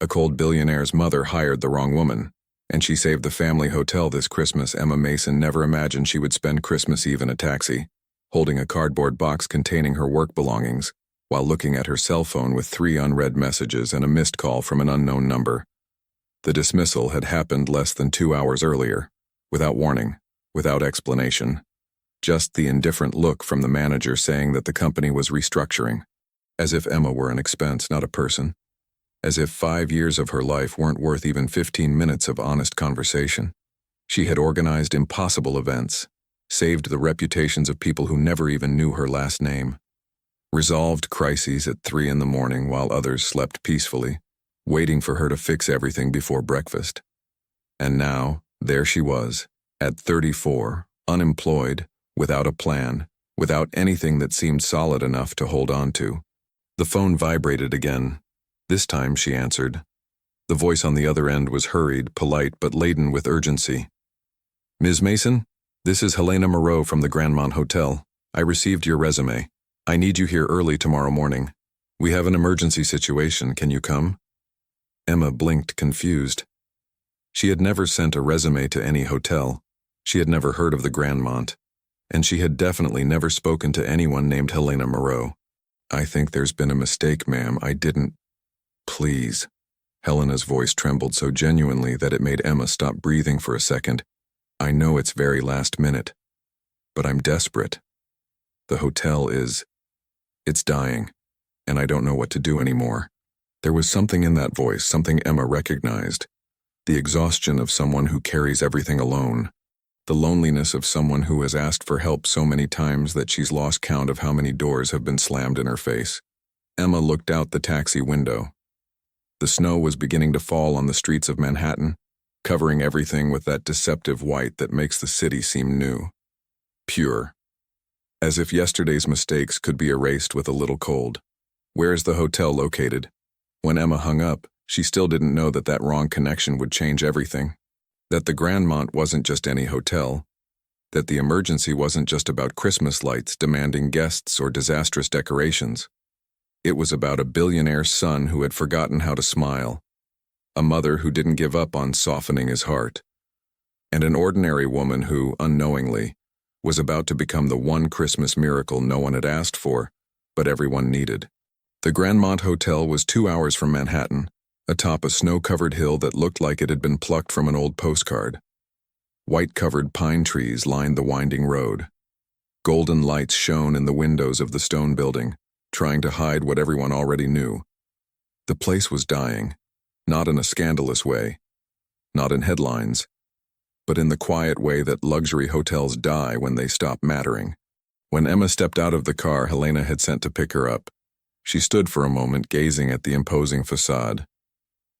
A cold billionaire's mother hired the wrong woman, and she saved the family hotel this Christmas. Emma Mason never imagined she would spend Christmas Eve in a taxi, holding a cardboard box containing her work belongings, while looking at her cell phone with 3 unread messages and a missed call from an unknown number. The dismissal had happened less than 2 hours earlier, without warning, without explanation. Just the indifferent look from the manager saying that the company was restructuring, as if Emma were an expense, not a person. As if 5 years of her life weren't worth even 15 minutes of honest conversation. She had organized impossible events, saved the reputations of people who never even knew her last name, resolved crises at 3 in the morning while others slept peacefully, waiting for her to fix everything before breakfast. And now, there she was, at 34, unemployed, without a plan, without anything that seemed solid enough to hold on to. The phone vibrated again. This time she answered. The voice on the other end was hurried, polite, but laden with urgency. "Ms. Mason, this is Helena Moreau from the Grandmont Hotel. I received your resume. I need you here early tomorrow morning. We have an emergency situation. Can you come?" Emma blinked, confused. She had never sent a resume to any hotel. She had never heard of the Grandmont. And she had definitely never spoken to anyone named Helena Moreau. "I think there's been a mistake, ma'am. I didn't." "Please." Helena's voice trembled so genuinely that it made Emma stop breathing for a second. "I know it's very last minute, but I'm desperate. The hotel it's dying, and I don't know what to do anymore." There was something in that voice, something Emma recognized. The exhaustion of someone who carries everything alone. The loneliness of someone who has asked for help so many times that she's lost count of how many doors have been slammed in her face. Emma looked out the taxi window. The snow was beginning to fall on the streets of Manhattan, covering everything with that deceptive white that makes the city seem new. Pure. As if yesterday's mistakes could be erased with a little cold. "Where's the hotel located?" When Emma hung up, she still didn't know that wrong connection would change everything. That the Grandmont wasn't just any hotel. That the emergency wasn't just about Christmas lights demanding guests or disastrous decorations. It was about a billionaire's son who had forgotten how to smile, a mother who didn't give up on softening his heart, and an ordinary woman who, unknowingly, was about to become the one Christmas miracle no one had asked for, but everyone needed. The Grandmont Hotel was 2 hours from Manhattan, atop a snow-covered hill that looked like it had been plucked from an old postcard. White-covered pine trees lined the winding road. Golden lights shone in the windows of the stone building, trying to hide what everyone already knew. The place was dying, not in a scandalous way, not in headlines, but in the quiet way that luxury hotels die when they stop mattering. When Emma stepped out of the car Helena had sent to pick her up, she stood for a moment gazing at the imposing facade.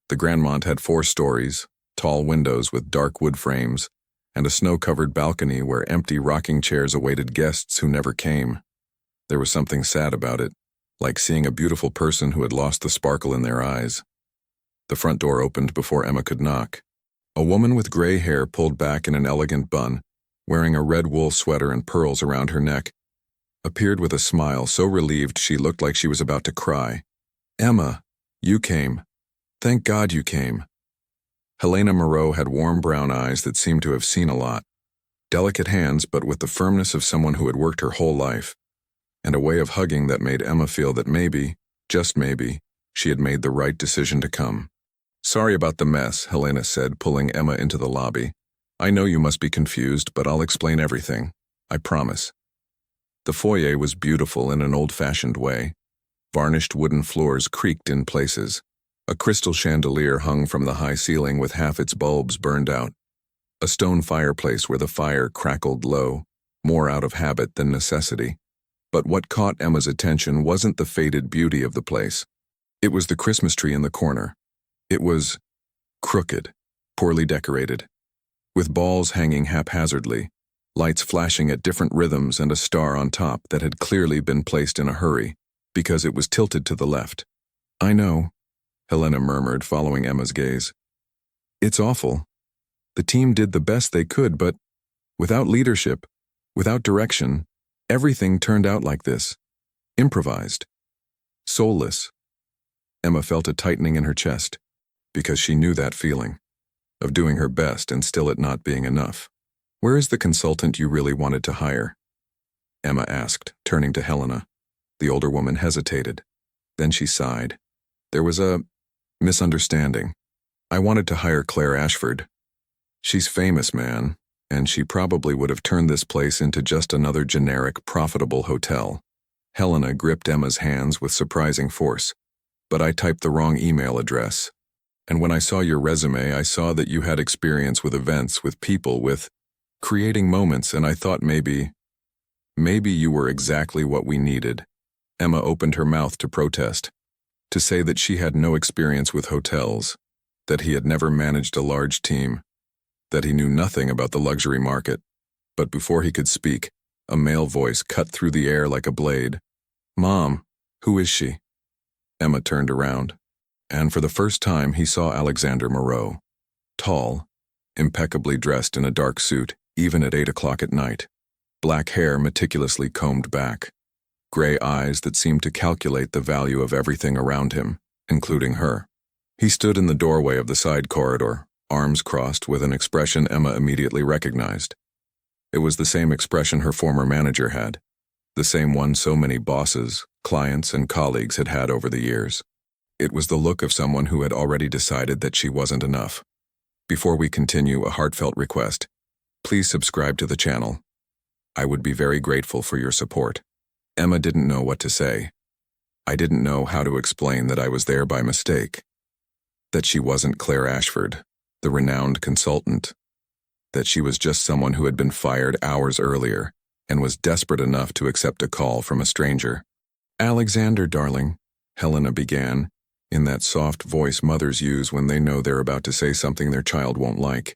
The Grandmont had 4 stories, tall windows with dark wood frames, and a snow-covered balcony where empty rocking chairs awaited guests who never came. There was something sad about it, like seeing a beautiful person who had lost the sparkle in their eyes. The front door opened before Emma could knock. A woman with gray hair pulled back in an elegant bun, wearing a red wool sweater and pearls around her neck, appeared with a smile so relieved she looked like she was about to cry. "Emma, you came. Thank God you came." Helena Moreau had warm brown eyes that seemed to have seen a lot, delicate hands but with the firmness of someone who had worked her whole life, and a way of hugging that made Emma feel that maybe, just maybe, she had made the right decision to come. "Sorry about the mess," Helena said, pulling Emma into the lobby. "I know you must be confused, but I'll explain everything. I promise." The foyer was beautiful in an old-fashioned way. Varnished wooden floors creaked in places. A crystal chandelier hung from the high ceiling with half its bulbs burned out. A stone fireplace where the fire crackled low, more out of habit than necessity. But what caught Emma's attention wasn't the faded beauty of the place. It was the Christmas tree in the corner. It was crooked, poorly decorated, with balls hanging haphazardly, lights flashing at different rhythms and a star on top that had clearly been placed in a hurry, because it was tilted to the left. "I know," Helena murmured, following Emma's gaze. "It's awful. The team did the best they could, but without leadership, without direction, everything turned out like this. Improvised. Soulless." Emma felt a tightening in her chest. because she knew that feeling, of doing her best and still it not being enough. "Where is the consultant you really wanted to hire?" Emma asked, turning to Helena. The older woman hesitated. Then she sighed. "There was a misunderstanding. I wanted to hire Claire Ashford. She's famous, man, and she probably would have turned this place into just another generic, profitable hotel." Helena gripped Emma's hands with surprising force. "But I typed the wrong email address. And when I saw your resume, I saw that you had experience with events, with people, with creating moments, and I thought maybe you were exactly what we needed." Emma opened her mouth to protest, to say that she had no experience with hotels, that he had never managed a large team, that he knew nothing about the luxury market. But before he could speak, a male voice cut through the air like a blade. "Mom, who is she?" Emma turned around, and for the first time he saw Alexander Moreau. Tall, impeccably dressed in a dark suit, even at 8 o'clock at night. Black hair meticulously combed back. Gray eyes that seemed to calculate the value of everything around him, including her. He stood in the doorway of the side corridor, arms crossed with an expression Emma immediately recognized. It was the same expression her former manager had, the same one so many bosses, clients, and colleagues had had over the years. It was the look of someone who had already decided that she wasn't enough. Before we continue, a heartfelt request. Please subscribe to the channel. I would be very grateful for your support. Emma didn't know what to say. I didn't know how to explain that I was there by mistake. That she wasn't Claire Ashford, the renowned consultant. That she was just someone who had been fired hours earlier and was desperate enough to accept a call from a stranger. "Alexander, darling," Helena began, in that soft voice mothers use when they know they're about to say something their child won't like.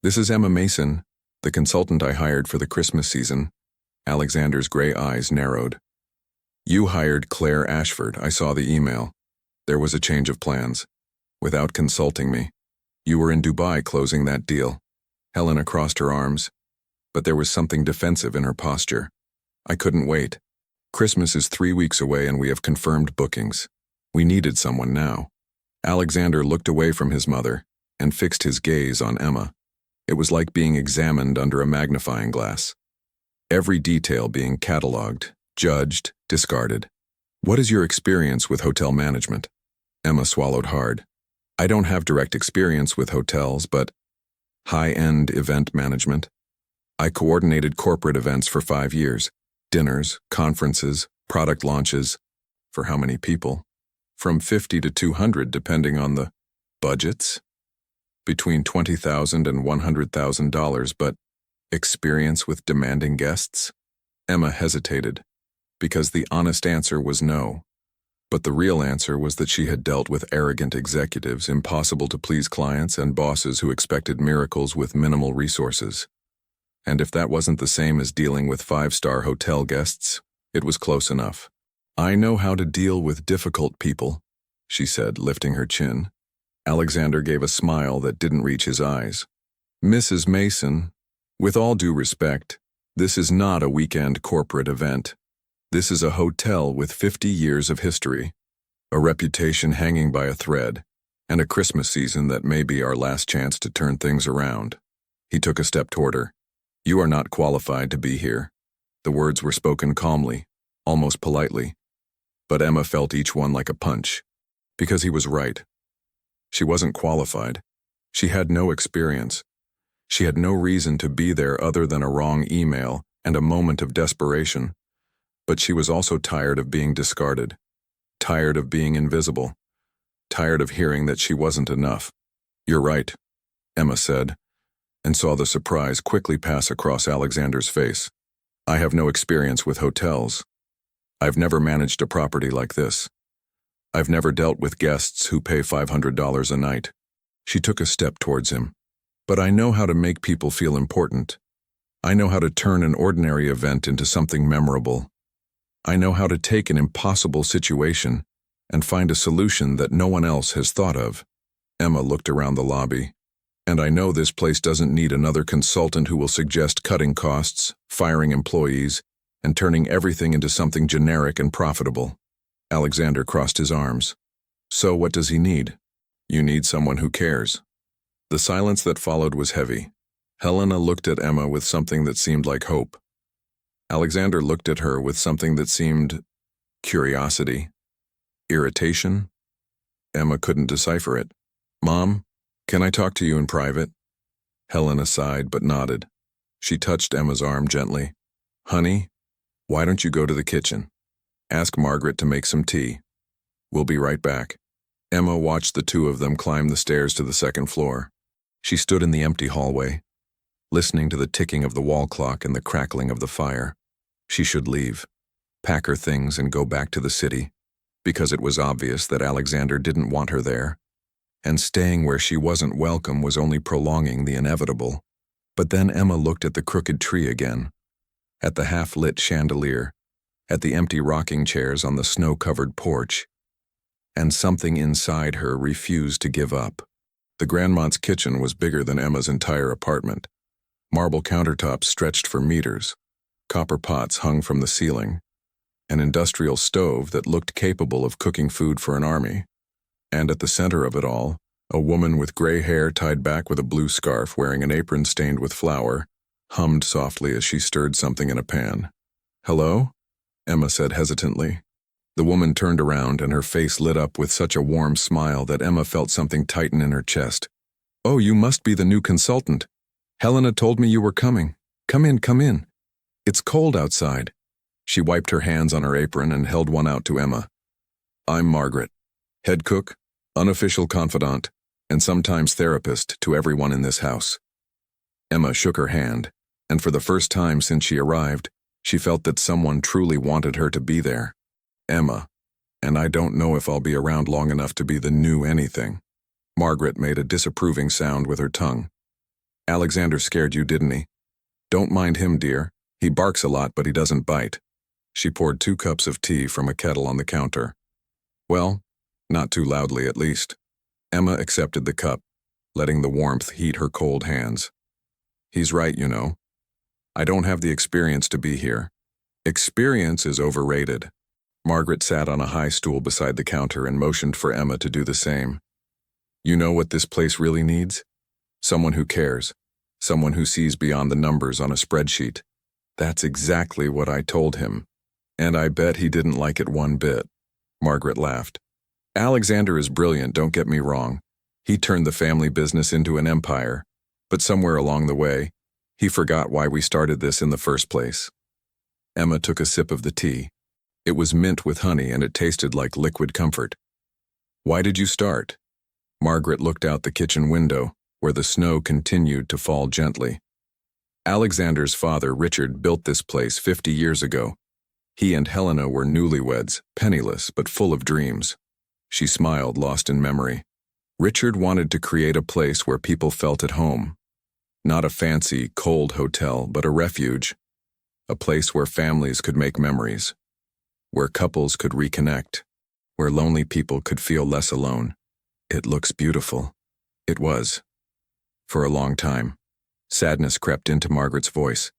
"This is Emma Mason, the consultant I hired for the Christmas season." Alexander's gray eyes narrowed. "You hired Claire Ashford. I saw the email. There was a change of plans. Without consulting me. You were in Dubai closing that deal." Helena crossed her arms, but there was something defensive in her posture. "I couldn't wait. Christmas is 3 weeks away and we have confirmed bookings. We needed someone now." Alexander looked away from his mother and fixed his gaze on Emma. It was like being examined under a magnifying glass. Every detail being catalogued, judged, discarded. "What is your experience with hotel management?" Emma swallowed hard. "I don't have direct experience with hotels, but high-end event management. I coordinated corporate events for 5 years. Dinners, conferences, product launches. For how many people? From 50 to 200 depending on the budgets. Between $20,000 and $100,000, but experience with demanding guests?" Emma hesitated, because the honest answer was no. But the real answer was that she had dealt with arrogant executives, impossible to please clients, and bosses who expected miracles with minimal resources. And if that wasn't the same as dealing with 5-star hotel guests, it was close enough. "I know how to deal with difficult people," she said, lifting her chin. Alexander gave a smile that didn't reach his eyes. "Mrs. Mason, with all due respect, this is not a weekend corporate event. This is a hotel with 50 years of history, a reputation hanging by a thread, and a Christmas season that may be our last chance to turn things around." He took a step toward her. "You are not qualified to be here." The words were spoken calmly, almost politely, but Emma felt each one like a punch. Because he was right. She wasn't qualified. She had no experience. She had no reason to be there other than a wrong email and a moment of desperation. But she was also tired of being discarded, tired of being invisible, tired of hearing that she wasn't enough. "You're right," Emma said, and saw the surprise quickly pass across Alexander's face. "I have no experience with hotels. I've never managed a property like this. I've never dealt with guests who pay $500 a night." She took a step towards him. "But I know how to make people feel important. I know how to turn an ordinary event into something memorable. I know how to take an impossible situation and find a solution that no one else has thought of." Emma looked around the lobby. "And I know this place doesn't need another consultant who will suggest cutting costs, firing employees, and turning everything into something generic and profitable." Alexander crossed his arms. "So what does he need?" You need someone who cares. The silence that followed was heavy. Helena looked at Emma with something that seemed like hope. Alexander looked at her with something that seemed curiosity, irritation. Emma couldn't decipher it. Mom, can I talk to you in private? Helena sighed but nodded. She touched Emma's arm gently. Honey, why don't you go to the kitchen? Ask Margaret to make some tea. We'll be right back. Emma watched the two of them climb the stairs to the second floor. She stood in the empty hallway, listening to the ticking of the wall clock and the crackling of the fire. She should leave, pack her things and go back to the city, because it was obvious that Alexander didn't want her there, and staying where she wasn't welcome was only prolonging the inevitable. But then Emma looked at the crooked tree again, at the half-lit chandelier, at the empty rocking chairs on the snow-covered porch, and something inside her refused to give up. The Grandmont's kitchen was bigger than Emma's entire apartment. Marble countertops stretched for meters, copper pots hung from the ceiling, an industrial stove that looked capable of cooking food for an army, and at the center of it all, a woman with gray hair tied back with a blue scarf wearing an apron stained with flour, hummed softly as she stirred something in a pan. Hello? Emma said hesitantly. The woman turned around and her face lit up with such a warm smile that Emma felt something tighten in her chest. Oh, you must be the new consultant. Helena told me you were coming. Come in, come in. It's cold outside. She wiped her hands on her apron and held one out to Emma. I'm Margaret, head cook, unofficial confidant, and sometimes therapist to everyone in this house. Emma shook her hand, and for the first time since she arrived, she felt that someone truly wanted her to be there. Emma, and I don't know if I'll be around long enough to be the new anything. Margaret made a disapproving sound with her tongue. Alexander scared you, didn't he? Don't mind him, dear. He barks a lot, but he doesn't bite. She poured 2 cups of tea from a kettle on the counter. Well, not too loudly at least. Emma accepted the cup, letting the warmth heat her cold hands. He's right, you know. I don't have the experience to be here. Experience is overrated. Margaret sat on a high stool beside the counter and motioned for Emma to do the same. You know what this place really needs? Someone who cares. Someone who sees beyond the numbers on a spreadsheet. That's exactly what I told him. And I bet he didn't like it one bit. Margaret laughed. Alexander is brilliant, don't get me wrong. He turned the family business into an empire. But somewhere along the way, he forgot why we started this in the first place. Emma took a sip of the tea. It was mint with honey and it tasted like liquid comfort. Why did you start? Margaret looked out the kitchen window, where the snow continued to fall gently. Alexander's father, Richard, built this place 50 years ago. He and Helena were newlyweds, penniless but full of dreams. She smiled, lost in memory. Richard wanted to create a place where people felt at home. Not a fancy, cold hotel, but a refuge. A place where families could make memories. Where couples could reconnect, where lonely people could feel less alone. It looks beautiful. It was. For a long time, sadness crept into Margaret's voice,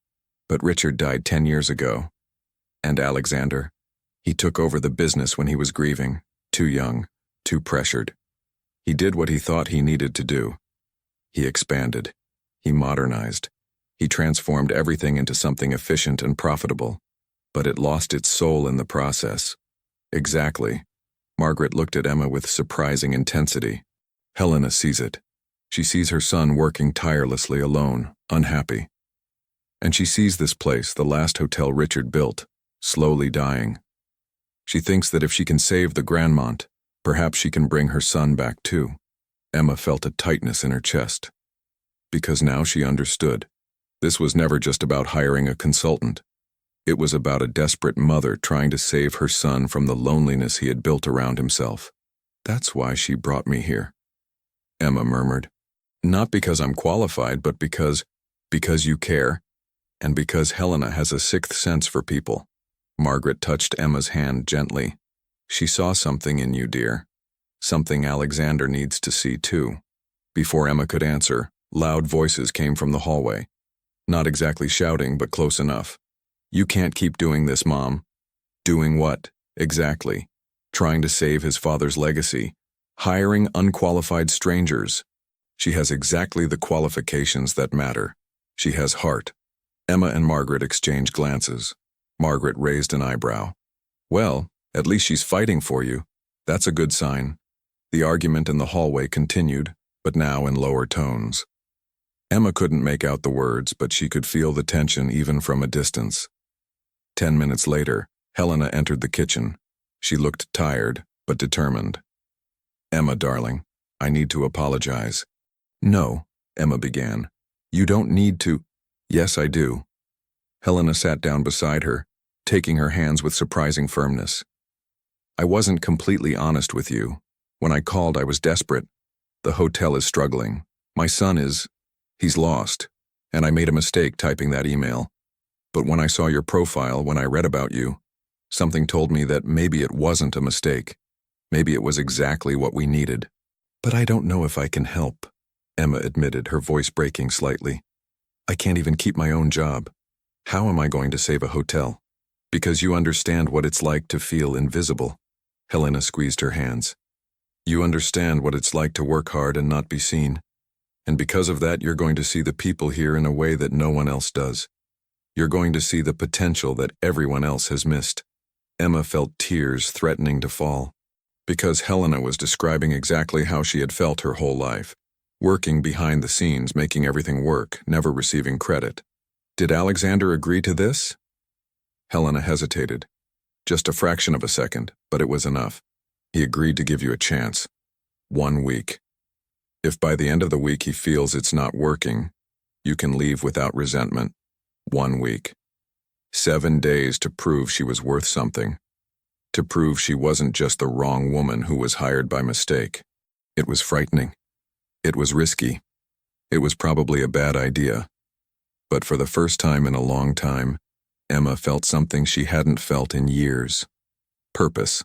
but Richard died 10 years ago. And Alexander, he took over the business when he was grieving, too young, too pressured. He did what he thought he needed to do. He expanded. He modernized. He transformed everything into something efficient and profitable. But it lost its soul in the process. Exactly. Margaret looked at Emma with surprising intensity. Helena sees it. She sees her son working tirelessly alone, unhappy. And she sees this place, the last hotel Richard built, slowly dying. She thinks that if she can save the Grandmont, perhaps she can bring her son back too. Emma felt a tightness in her chest. Because now she understood. This was never just about hiring a consultant. It was about a desperate mother trying to save her son from the loneliness he had built around himself. That's why she brought me here. Emma murmured. Not because I'm qualified, but because you care, and because Helena has a sixth sense for people. Margaret touched Emma's hand gently. She saw something in you, dear. Something Alexander needs to see too. Before Emma could answer, loud voices came from the hallway. Not exactly shouting, but close enough. You can't keep doing this, Mom. Doing what, exactly? Trying to save his father's legacy, Hiring unqualified strangers. She has exactly the qualifications that matter. She has heart. Emma and Margaret exchanged glances. Margaret raised an eyebrow. Well, at least she's fighting for you. That's a good sign. The argument in the hallway continued, but now in lower tones. Emma couldn't make out the words, but she could feel the tension even from a distance. 10 minutes later, Helena entered the kitchen. She looked tired, but determined. Emma, darling, I need to apologize. No, Emma began. You don't need to. Yes, I do. Helena sat down beside her, taking her hands with surprising firmness. I wasn't completely honest with you. When I called, I was desperate. The hotel is struggling. My son he's lost, and I made a mistake typing that email. But when I saw your profile, when I read about you, something told me that maybe it wasn't a mistake. Maybe it was exactly what we needed. But I don't know if I can help, Emma admitted, her voice breaking slightly. I can't even keep my own job. How am I going to save a hotel? Because you understand what it's like to feel invisible. Helena squeezed her hands. You understand what it's like to work hard and not be seen. And because of that, you're going to see the people here in a way that no one else does. You're going to see the potential that everyone else has missed. Emma felt tears threatening to fall. Because Helena was describing exactly how she had felt her whole life. Working behind the scenes, making everything work, never receiving credit. Did Alexander agree to this? Helena hesitated. Just a fraction of a second, but it was enough. He agreed to give you a chance. 1 week. If by the end of the week he feels it's not working, you can leave without resentment. 1 week. 7 days to prove she was worth something. To prove she wasn't just the wrong woman who was hired by mistake. It was frightening. It was risky. It was probably a bad idea. But for the first time in a long time, Emma felt something she hadn't felt in years. Purpose.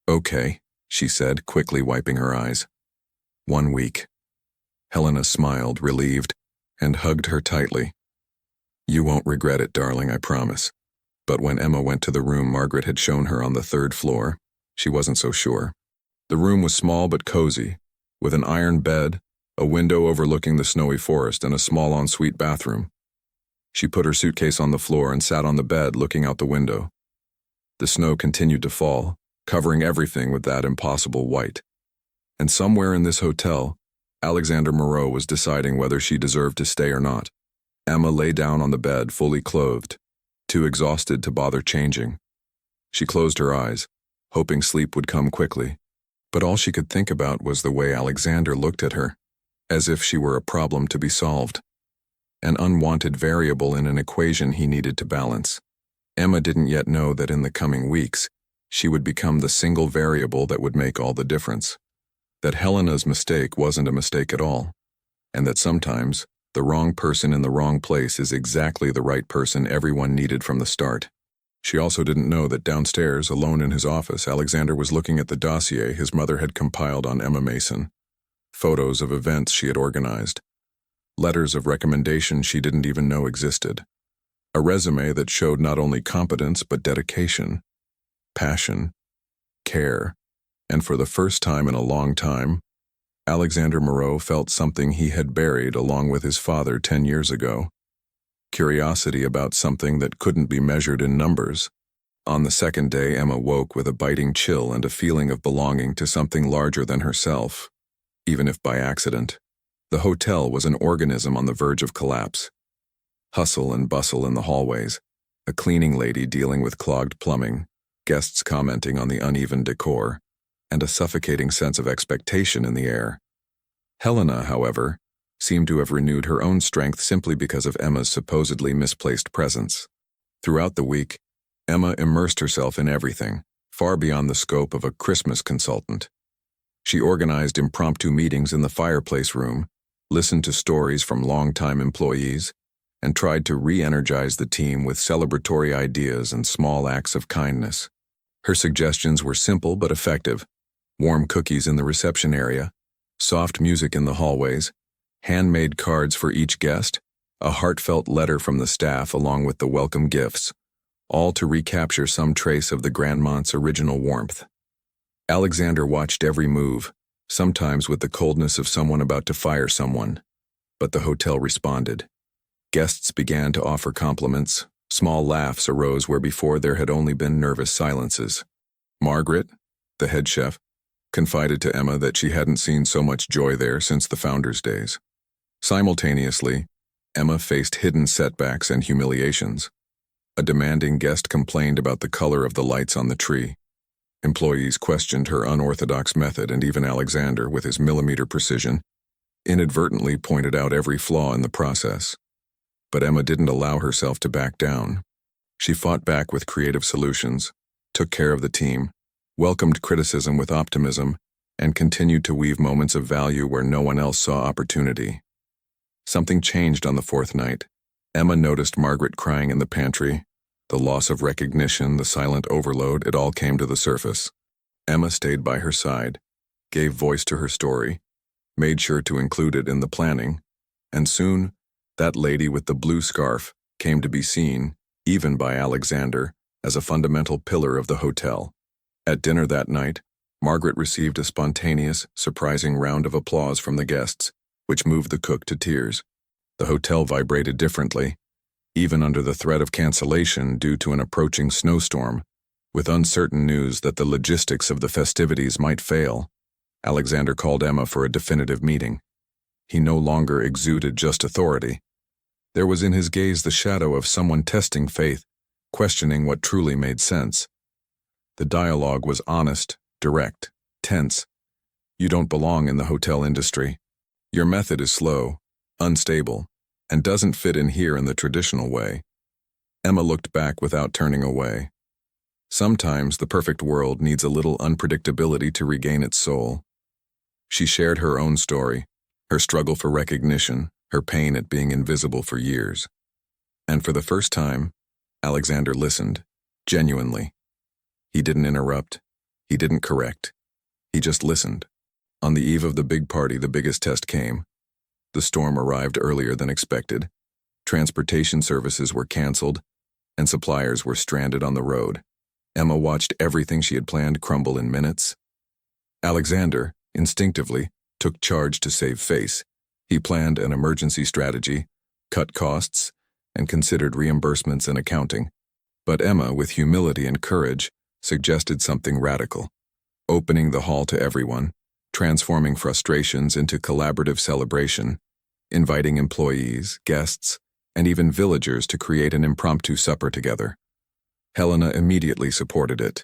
Okay, she said, quickly wiping her eyes. 1 week. Helena smiled, relieved, and hugged her tightly. You won't regret it, darling, I promise. But when Emma went to the room Margaret had shown her on the 3rd floor, she wasn't so sure. The room was small but cozy, with an iron bed, a window overlooking the snowy forest, and a small ensuite bathroom. She put her suitcase on the floor and sat on the bed looking out the window. The snow continued to fall, covering everything with that impossible white. And somewhere in this hotel, Alexander Moreau was deciding whether she deserved to stay or not. Emma lay down on the bed, fully clothed, too exhausted to bother changing. She closed her eyes, hoping sleep would come quickly. But all she could think about was the way Alexander looked at her, as if she were a problem to be solved. An unwanted variable in an equation he needed to balance. Emma didn't yet know that in the coming weeks, she would become the single variable that would make all the difference. That Helena's mistake wasn't a mistake at all, and that sometimes the wrong person in the wrong place is exactly the right person everyone needed from the start. She also didn't know that downstairs, alone in his office, Alexander was looking at the dossier his mother had compiled on Emma Mason. Photos of events she had organized. Letters of recommendation she didn't even know existed. A resume that showed not only competence but dedication, passion, care, and for the first time in a long time, Alexander Moreau felt something he had buried along with his father 10 years ago. Curiosity about something that couldn't be measured in numbers. On the 2nd day, Emma woke with a biting chill and a feeling of belonging to something larger than herself, even if by accident. The hotel was an organism on the verge of collapse. Hustle and bustle in the hallways, a cleaning lady dealing with clogged plumbing, guests commenting on the uneven decor, and a suffocating sense of expectation in the air. Helena, however, seemed to have renewed her own strength simply because of Emma's supposedly misplaced presence. Throughout the week, Emma immersed herself in everything, far beyond the scope of a Christmas consultant. She organized impromptu meetings in the fireplace room, listened to stories from longtime employees, and tried to re-energize the team with celebratory ideas and small acts of kindness. Her suggestions were simple but effective. Warm cookies in the reception area, soft music in the hallways, handmade cards for each guest, a heartfelt letter from the staff along with the welcome gifts, all to recapture some trace of the Grandmont's original warmth. Alexander watched every move, sometimes with the coldness of someone about to fire someone. But the hotel responded. Guests began to offer compliments. Small laughs arose where before there had only been nervous silences. Margaret, the head chef, confided to Emma that she hadn't seen so much joy there since the founders' days. Simultaneously, Emma faced hidden setbacks and humiliations. A demanding guest complained about the color of the lights on the tree. Employees questioned her unorthodox method, and even Alexander, with his millimeter precision, inadvertently pointed out every flaw in the process. But Emma didn't allow herself to back down. She fought back with creative solutions, took care of the team, welcomed criticism with optimism, and continued to weave moments of value where no one else saw opportunity. Something changed on the fourth night. Emma noticed Margaret crying in the pantry. The loss of recognition, the silent overload, it all came to the surface. Emma stayed by her side, gave voice to her story, made sure to include it in the planning, and soon, that lady with the blue scarf came to be seen, even by Alexander, as a fundamental pillar of the hotel. At dinner that night, Margaret received a spontaneous, surprising round of applause from the guests, which moved the cook to tears. The hotel vibrated differently, even under the threat of cancellation due to an approaching snowstorm. With uncertain news that the logistics of the festivities might fail, Alexander called Emma for a definitive meeting. He no longer exuded just authority. There was in his gaze the shadow of someone testing faith, questioning what truly made sense. The dialogue was honest, direct, tense. You don't belong in the hotel industry. Your method is slow, unstable, and doesn't fit in here in the traditional way. Emma looked back without turning away. Sometimes the perfect world needs a little unpredictability to regain its soul. She shared her own story, her struggle for recognition, her pain at being invisible for years. And for the first time, Alexander listened, genuinely. He didn't interrupt. He didn't correct. He just listened. On the eve of the big party, the biggest test came. The storm arrived earlier than expected. Transportation services were canceled, and suppliers were stranded on the road. Emma watched everything she had planned crumble in minutes. Alexander, instinctively, took charge to save face. He planned an emergency strategy, cut costs, and considered reimbursements and accounting. But Emma, with humility and courage, suggested something radical. Opening the hall to everyone, transforming frustrations into collaborative celebration, inviting employees, guests, and even villagers to create an impromptu supper together. Helena immediately supported it,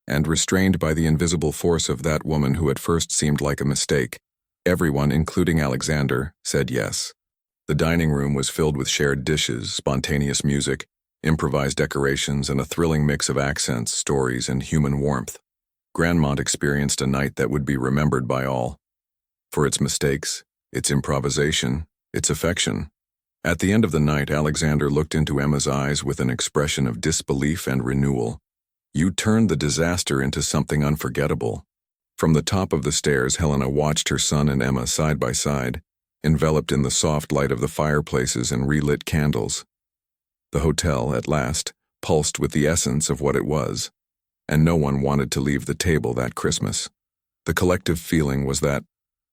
and restrained by the invisible force of that woman who at first seemed like a mistake, everyone, including Alexander, said yes. The dining room was filled with shared dishes, spontaneous music, improvised decorations, and a thrilling mix of accents, stories, and human warmth. Grandmont experienced a night that would be remembered by all. For its mistakes, its improvisation, its affection. At the end of the night, Alexander looked into Emma's eyes with an expression of disbelief and renewal. You turned the disaster into something unforgettable. From the top of the stairs, Helena watched her son and Emma side by side, enveloped in the soft light of the fireplaces and relit candles. The hotel, at last, pulsed with the essence of what it was, and no one wanted to leave the table that Christmas. The collective feeling was that,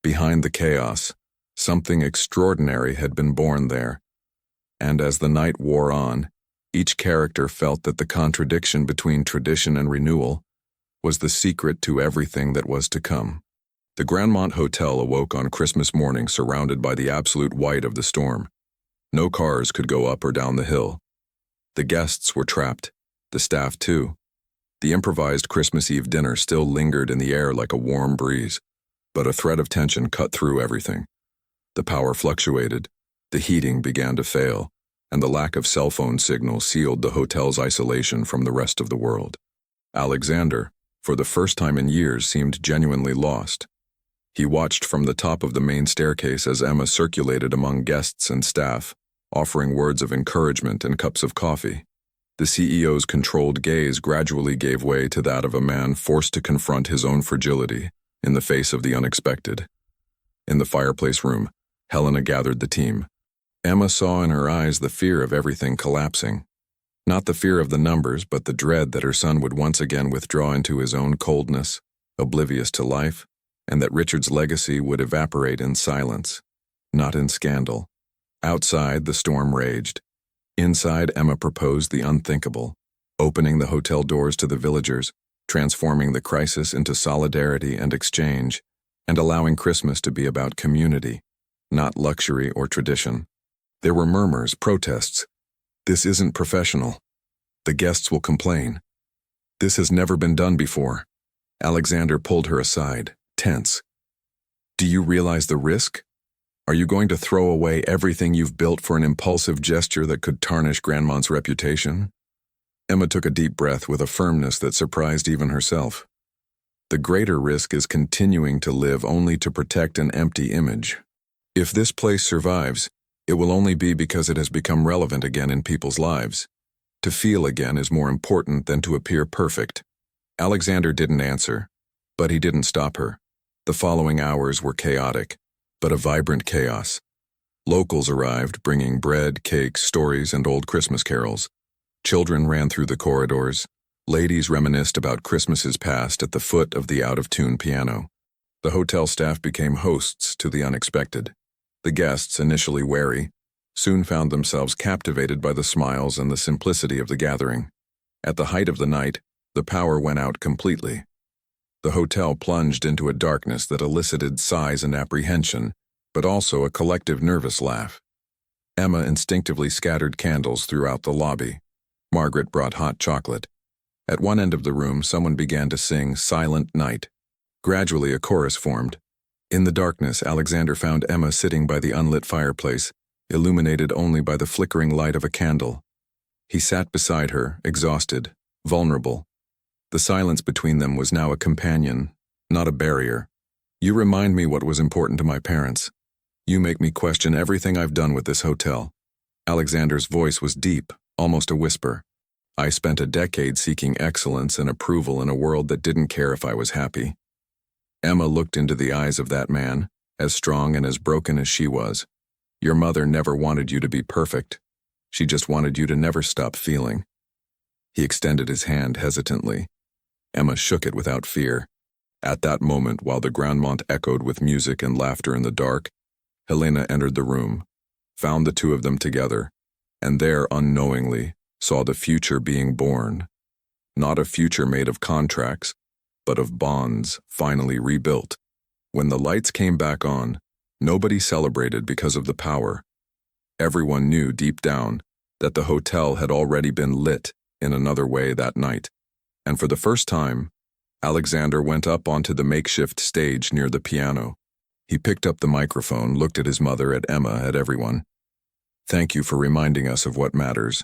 behind the chaos, something extraordinary had been born there. And as the night wore on, each character felt that the contradiction between tradition and renewal was the secret to everything that was to come. The Grandmont Hotel awoke on Christmas morning surrounded by the absolute white of the storm. No cars could go up or down the hill. The guests were trapped, the staff too. The improvised Christmas Eve dinner still lingered in the air like a warm breeze, but a thread of tension cut through everything. The power fluctuated, the heating began to fail, and the lack of cell phone signal sealed the hotel's isolation from the rest of the world. Alexander, for the first time in years, seemed genuinely lost. He watched from the top of the main staircase as Emma circulated among guests and staff, offering words of encouragement and cups of coffee. The CEO's controlled gaze gradually gave way to that of a man forced to confront his own fragility in the face of the unexpected. In the fireplace room, Helena gathered the team. Emma saw in her eyes the fear of everything collapsing. Not the fear of the numbers, but the dread that her son would once again withdraw into his own coldness, oblivious to life, and that Richard's legacy would evaporate in silence, not in scandal. Outside, the storm raged. Inside, Emma proposed the unthinkable, opening the hotel doors to the villagers, transforming the crisis into solidarity and exchange, and allowing Christmas to be about community, not luxury or tradition. There were murmurs, protests. This isn't professional. The guests will complain. This has never been done before. Alexander pulled her aside, tense. Do you realize the risk? Are you going to throw away everything you've built for an impulsive gesture that could tarnish Grandmont's reputation? Emma took a deep breath with a firmness that surprised even herself. The greater risk is continuing to live only to protect an empty image. If this place survives, it will only be because it has become relevant again in people's lives. To feel again is more important than to appear perfect. Alexander didn't answer, but he didn't stop her. The following hours were chaotic, but a vibrant chaos. Locals arrived, bringing bread, cakes, stories, and old Christmas carols. Children ran through the corridors. Ladies reminisced about Christmases past at the foot of the out-of-tune piano. The hotel staff became hosts to the unexpected. The guests, initially wary, soon found themselves captivated by the smiles and the simplicity of the gathering. At the height of the night, the power went out completely. The hotel plunged into a darkness that elicited sighs and apprehension, but also a collective nervous laugh. Emma instinctively scattered candles throughout the lobby. Margaret brought hot chocolate. At one end of the room, someone began to sing Silent Night. Gradually, a chorus formed. In the darkness, Alexander found Emma sitting by the unlit fireplace, illuminated only by the flickering light of a candle. He sat beside her, exhausted, vulnerable. The silence between them was now a companion, not a barrier. You remind me what was important to my parents. You make me question everything I've done with this hotel. Alexander's voice was deep, almost a whisper. I spent a decade seeking excellence and approval in a world that didn't care if I was happy. Emma looked into the eyes of that man, as strong and as broken as she was. Your mother never wanted you to be perfect. She just wanted you to never stop feeling. He extended his hand hesitantly. Emma shook it without fear. At that moment, while the Grandmont echoed with music and laughter in the dark, Helena entered the room, found the two of them together, and there, unknowingly, saw the future being born. Not a future made of contracts, but of bonds finally rebuilt. When the lights came back on, nobody celebrated because of the power. Everyone knew deep down that the hotel had already been lit in another way that night. And for the first time, Alexander went up onto the makeshift stage near the piano. He picked up the microphone, looked at his mother, at Emma, at everyone. Thank you for reminding us of what matters.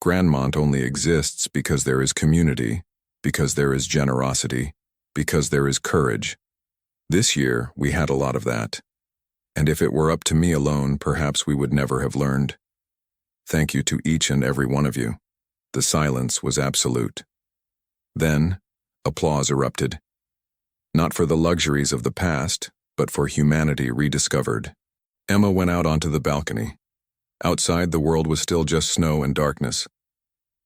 Grandmont only exists because there is community, because there is generosity, because there is courage. This year, we had a lot of that. And if it were up to me alone, perhaps we would never have learned. Thank you to each and every one of you. The silence was absolute. Then, applause erupted. Not for the luxuries of the past, but for humanity rediscovered. Emma went out onto the balcony. Outside, the world was still just snow and darkness.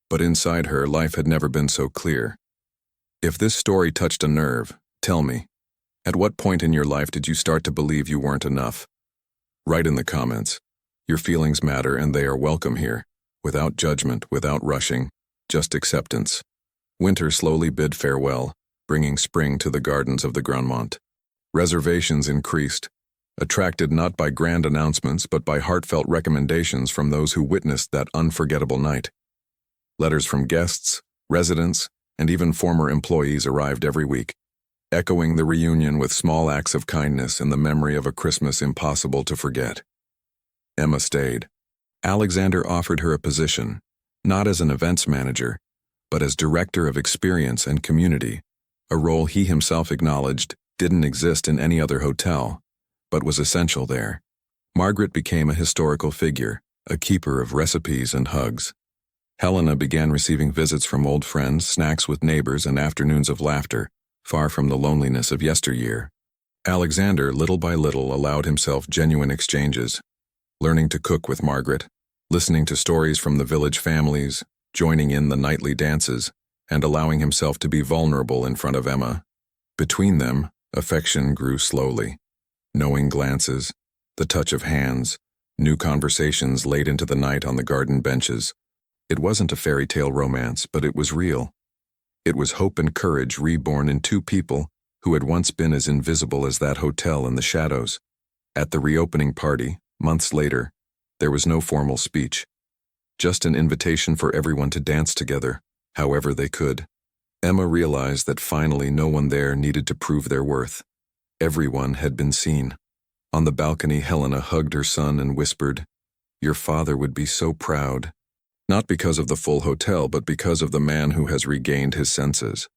But inside her, life had never been so clear. If this story touched a nerve, tell me, at what point in your life did you start to believe you weren't enough? Write in the comments. Your feelings matter and they are welcome here, without judgment, without rushing, just acceptance. Winter slowly bid farewell, bringing spring to the gardens of the Grandmont. Reservations increased, attracted not by grand announcements but by heartfelt recommendations from those who witnessed that unforgettable night. Letters from guests, residents, and even former employees arrived every week, echoing the reunion with small acts of kindness and the memory of a Christmas impossible to forget. Emma stayed. Alexander offered her a position, not as an events manager, but as director of experience and community, a role he himself acknowledged didn't exist in any other hotel, but was essential there. Margaret became a historical figure, a keeper of recipes and hugs. Helena began receiving visits from old friends, snacks with neighbors, and afternoons of laughter, far from the loneliness of yesteryear. Alexander, little by little, allowed himself genuine exchanges, learning to cook with Margaret, listening to stories from the village families, joining in the nightly dances, and allowing himself to be vulnerable in front of Emma. Between them, Affection grew slowly. Knowing glances, the touch of hands, new conversations late into the night on the garden benches. It wasn't a fairy tale romance, but it was real. It was hope and courage reborn in two people who had once been as invisible as that hotel in the shadows. At the reopening party, months later, there was no formal speech. Just an invitation for everyone to dance together, however they could. Emma realized that finally no one there needed to prove their worth. Everyone had been seen. On the balcony, Helena hugged her son and whispered, "Your father would be so proud." Not because of the full hotel, but because of the man who has regained his senses.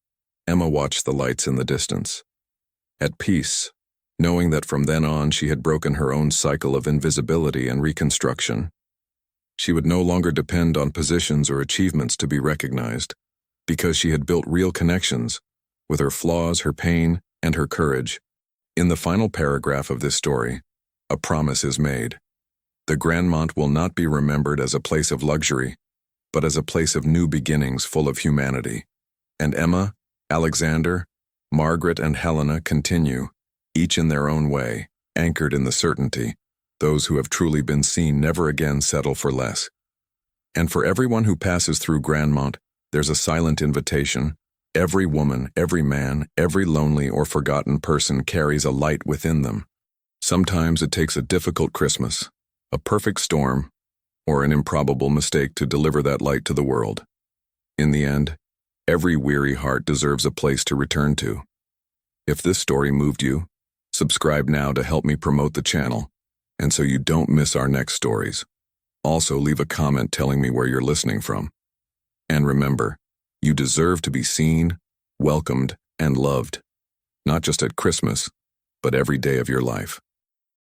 Emma watched the lights in the distance. At peace, knowing that from then on she had broken her own cycle of invisibility and reconstruction. She would no longer depend on positions or achievements to be recognized, because she had built real connections, with her flaws, her pain, and her courage. In the final paragraph of this story, a promise is made. The Grandmont will not be remembered as a place of luxury, but as a place of new beginnings full of humanity. And Emma, Alexander, Margaret, and Helena continue, each in their own way, anchored in the certainty, those who have truly been seen never again settle for less. And for everyone who passes through Grandmont, there's a silent invitation. Every woman, every man, every lonely or forgotten person carries a light within them. Sometimes it takes a difficult Christmas, a perfect storm, or an improbable mistake to deliver that light to the world. In the end, every weary heart deserves a place to return to. If this story moved you, subscribe now to help me promote the channel, and so you don't miss our next stories. Also, leave a comment telling me where you're listening from. And remember, you deserve to be seen, welcomed, and loved, not just at Christmas, but every day of your life.